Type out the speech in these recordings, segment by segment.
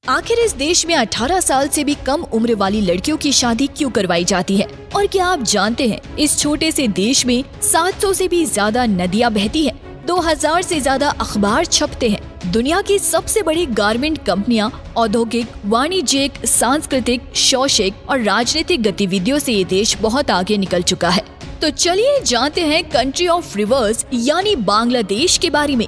आखिर इस देश में 18 साल से भी कम उम्र वाली लड़कियों की शादी क्यों करवाई जाती है? और क्या आप जानते हैं इस छोटे से देश में 700 से भी ज्यादा नदियां बहती हैं, 2000 से ज्यादा अखबार छपते हैं, दुनिया की सबसे बड़ी गारमेंट कंपनियां औद्योगिक, वाणिज्यिक, सांस्कृतिक, शैक्षिक और राजनीतिक गतिविधियों से ये देश बहुत आगे निकल चुका है। तो चलिए जानते हैं कंट्री ऑफ रिवर्स यानी बांग्लादेश के बारे में।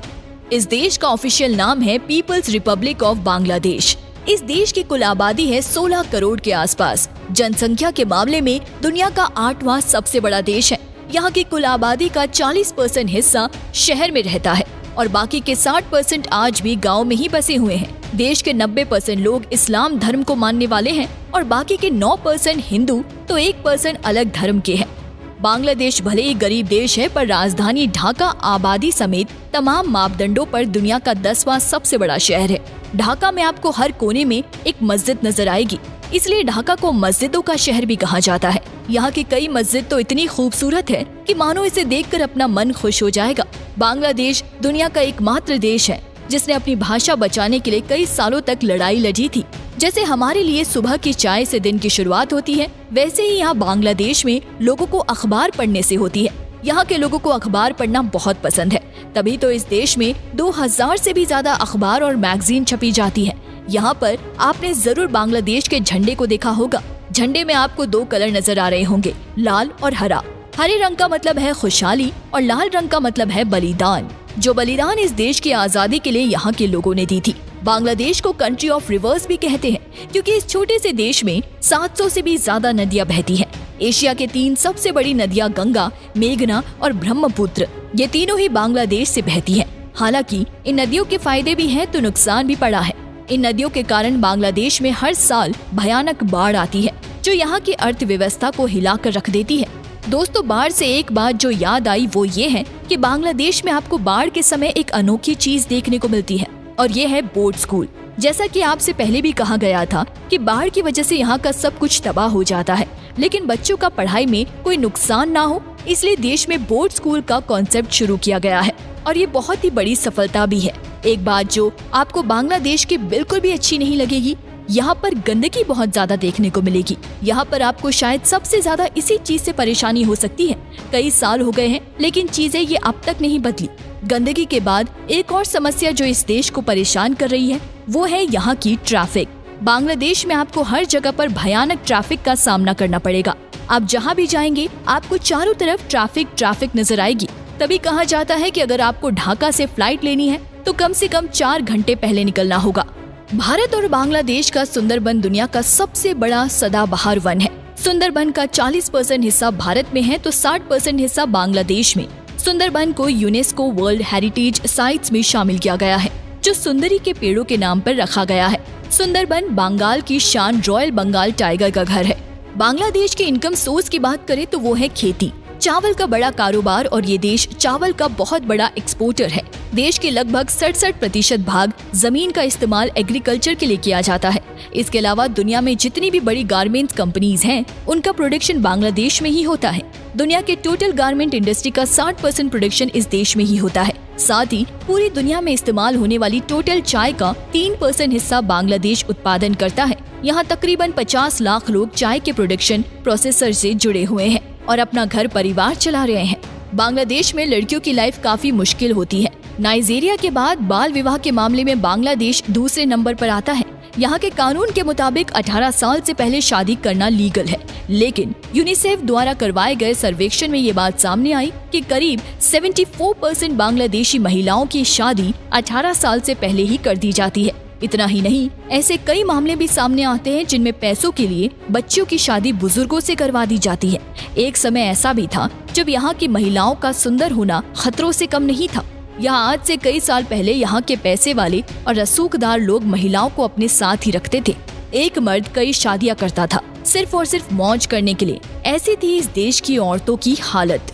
इस देश का ऑफिशियल नाम है पीपल्स रिपब्लिक ऑफ बांग्लादेश। इस देश की कुल आबादी है 16 करोड़ के आसपास। जनसंख्या के मामले में दुनिया का 8वां सबसे बड़ा देश है। यहाँ की कुल आबादी का 40% हिस्सा शहर में रहता है और बाकी के 60% आज भी गांव में ही बसे हुए हैं। देश के 90% लोग इस्लाम धर्म को मानने वाले हैं और बाकी के 9% हिंदू तो 1% अलग धर्म के हैं। बांग्लादेश भले ही गरीब देश है, पर राजधानी ढाका आबादी समेत तमाम मापदंडों पर दुनिया का 10वां सबसे बड़ा शहर है। ढाका में आपको हर कोने में एक मस्जिद नजर आएगी, इसलिए ढाका को मस्जिदों का शहर भी कहा जाता है। यहाँ की कई मस्जिद तो इतनी खूबसूरत है कि मानो इसे देखकर अपना मन खुश हो जाएगा। बांग्लादेश दुनिया का एकमात्र देश है जिसने अपनी भाषा बचाने के लिए कई सालों तक लड़ाई लड़ी थी। जैसे हमारे लिए सुबह की चाय से दिन की शुरुआत होती है, वैसे ही यहाँ बांग्लादेश में लोगों को अखबार पढ़ने से होती है। यहाँ के लोगों को अखबार पढ़ना बहुत पसंद है, तभी तो इस देश में 2000 से भी ज्यादा अखबार और मैगजीन छपी जाती है। यहाँ पर आपने जरूर बांग्लादेश के झंडे को देखा होगा। झंडे में आपको 2 कलर नजर आ रहे होंगे, लाल और हरा। हरे रंग का मतलब है खुशहाली और लाल रंग का मतलब है बलिदान, जो बलिदान इस देश की आजादी के लिए यहाँ के लोगों ने दी थी। बांग्लादेश को कंट्री ऑफ रिवर्स भी कहते हैं क्योंकि इस छोटे से देश में 700 से भी ज्यादा नदियां बहती हैं। एशिया के 3 सबसे बड़ी नदियां गंगा, मेघना और ब्रह्मपुत्र, ये तीनों ही बांग्लादेश से बहती हैं। हालांकि इन नदियों के फायदे भी हैं तो नुकसान भी पड़ा है। इन नदियों के कारण बांग्लादेश में हर साल भयानक बाढ़ आती है जो यहाँ की अर्थव्यवस्था को हिलाकर रख देती है। दोस्तों, बाढ़ से एक बात जो याद आई वो ये है कि बांग्लादेश में आपको बाढ़ के समय एक अनोखी चीज देखने को मिलती है और ये है बोर्ड स्कूल। जैसा कि आपसे पहले भी कहा गया था कि बाढ़ की वजह से यहाँ का सब कुछ तबाह हो जाता है, लेकिन बच्चों का पढ़ाई में कोई नुकसान ना हो इसलिए देश में बोर्ड स्कूल का कॉन्सेप्ट शुरू किया गया है और ये बहुत ही बड़ी सफलता भी है। एक बात जो आपको बांग्लादेश की बिल्कुल भी अच्छी नहीं लगेगी, यहाँ पर गंदगी बहुत ज्यादा देखने को मिलेगी। यहाँ पर आपको शायद सबसे ज्यादा इसी चीज से परेशानी हो सकती है। कई साल हो गए हैं लेकिन चीजें ये अब तक नहीं बदली। गंदगी के बाद एक और समस्या जो इस देश को परेशान कर रही है वो है यहाँ की ट्रैफिक। बांग्लादेश में आपको हर जगह पर भयानक ट्रैफिक का सामना करना पड़ेगा। आप जहाँ भी जाएंगे आपको चारों तरफ ट्रैफिक नजर आएगी। तभी कहा जाता है कि अगर आपको ढाका से फ्लाइट लेनी है तो कम से कम 4 घंटे पहले निकलना होगा। भारत और बांग्लादेश का सुंदरबन दुनिया का सबसे बड़ा सदाबहार वन है। सुंदरबन का 40% हिस्सा भारत में है तो 60% हिस्सा बांग्लादेश में। सुंदरबन को यूनेस्को वर्ल्ड हेरिटेज साइट्स में शामिल किया गया है जो सुंदरी के पेड़ों के नाम पर रखा गया है। सुंदरबन बंगाल की शान रॉयल बंगाल टाइगर का घर है। बांग्लादेश की इनकम सोर्स की बात करें तो वो है खेती, चावल का बड़ा कारोबार और ये देश चावल का बहुत बड़ा एक्सपोर्टर है। देश के लगभग 67% भाग जमीन का इस्तेमाल एग्रीकल्चर के लिए किया जाता है। इसके अलावा दुनिया में जितनी भी बड़ी गारमेंट्स कंपनीज हैं, उनका प्रोडक्शन बांग्लादेश में ही होता है। दुनिया के टोटल गारमेंट इंडस्ट्री का 60% प्रोडक्शन इस देश में ही होता है। साथ ही पूरी दुनिया में इस्तेमाल होने वाली टोटल चाय का 3% हिस्सा बांग्लादेश उत्पादन करता है। यहाँ तकरीबन 50 लाख लोग चाय के प्रोडक्शन प्रोसेसर से जुड़े हुए हैं और अपना घर परिवार चला रहे हैं। बांग्लादेश में लड़कियों की लाइफ काफी मुश्किल होती है। नाइजीरिया के बाद बाल विवाह के मामले में बांग्लादेश दूसरे नंबर पर आता है। यहाँ के कानून के मुताबिक 18 साल से पहले शादी करना लीगल है, लेकिन यूनिसेफ द्वारा करवाए गए सर्वेक्षण में ये बात सामने आई कि करीब 74% बांग्लादेशी महिलाओं की शादी 18 साल से पहले ही कर दी जाती है। इतना ही नहीं, ऐसे कई मामले भी सामने आते हैं जिनमें पैसों के लिए बच्चों की शादी बुजुर्गों से करवा दी जाती है। एक समय ऐसा भी था जब यहाँ की महिलाओं का सुंदर होना खतरों से कम नहीं था। यहाँ आज से कई साल पहले यहाँ के पैसे वाले और रसूखदार लोग महिलाओं को अपने साथ ही रखते थे। एक मर्द कई शादियाँ करता था सिर्फ और सिर्फ मौज करने के लिए। ऐसी थी इस देश की औरतों की हालत।